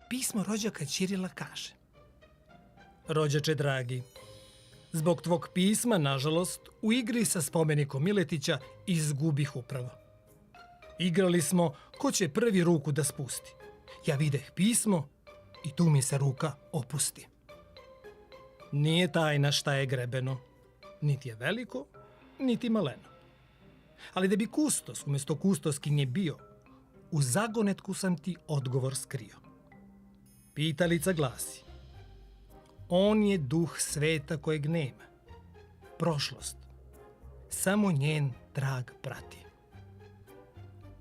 pismo rođaka Ćirila kaže: Rođače dragi, zbog tvog pisma, nažalost, u igri sa spomenikom Miletića izgubih upravo. Igrali smo ko će prvi ruku da spusti. Ja videh pismo i tu mi se ruka opusti. Nije tajna šta je grebeno, niti je veliko, niti maleno. Ali da bi kustos umjesto kustoskinje bio, u zagonetku sam ti odgovor skrio. Pitalica glasi: On je duh sveta kojeg nema. Prošlost, samo njen trag prati.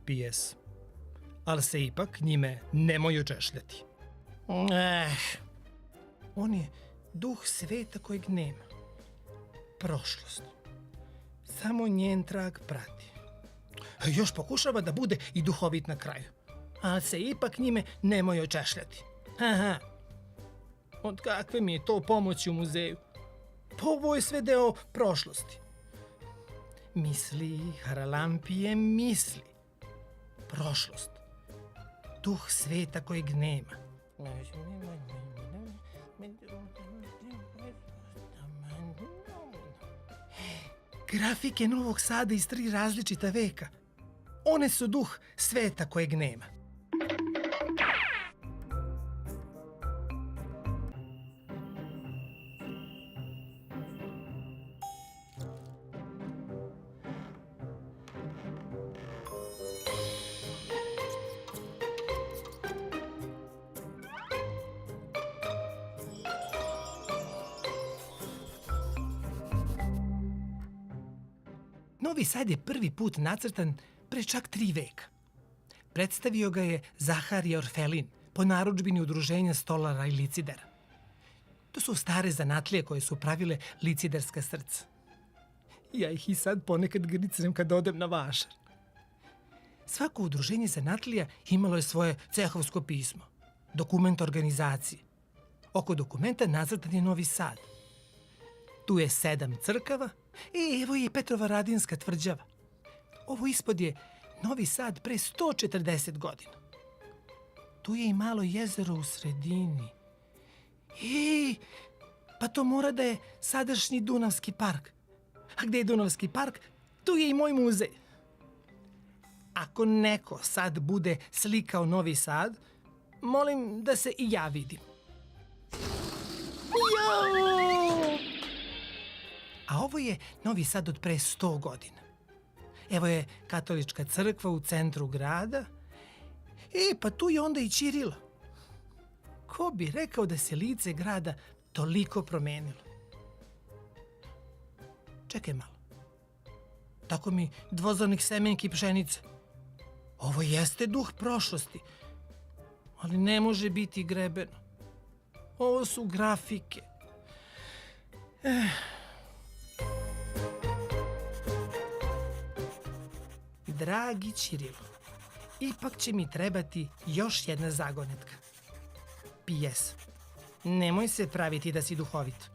P.S. Ali se ipak njime nemoj očešljati. On je duh sveta kojeg nema. Prošlost, samo njen trag prati. Još pokušava da bude i duhovit na kraju. Ali se ipak njime nemoj očešljati. Od kakve mi je to pomoći u muzeju? Pa ovo je sve deo prošlosti. Misli, Haralampije, misli. Prošlost, duh sveta kojeg nema. Grafike Novog Sada iz 3 različita veka. One su duh sveta kojeg nema. Novi Sad je prvi put nacrtan pre čak 3 veka. Predstavio ga je Zaharije Orfelin po narudžbini udruženja stolara i licidera. To su stare zanatlije koje su pravile liciderska srca. Ja ih i sad ponekad gricnem kad odem na vašar. Svako udruženje zanatlija imalo je svoje cehovsko pismo, dokument organizacije. Oko dokumenta nacrtan je Novi Sad. Tu je 7 crkava i evo je i Petrovaradinska tvrđava. Ovo ispod je Novi Sad pre 140 godina. Tu je i malo jezero u sredini. Pa to mora da je sadašnji Dunavski park. A gde je Dunavski park, tu je i moj muzej. Ako neko sad bude slikao Novi Sad, molim da se i ja vidim. A ovo je Novi Sad od pre 100 godina. Evo je katolička crkva u centru grada. Pa tu je onda i Ćirila. Ko bi rekao da se lice grada toliko promenilo? Čekaj malo. Tako mi dvozornih semenki pšenice. Ovo jeste duh prošlosti, ali ne može biti grebeno. Ovo su grafike. Dragi Ćirilo, ipak će mi trebati još jedna zagonetka. P.S. Nemoj se praviti da si duhovit.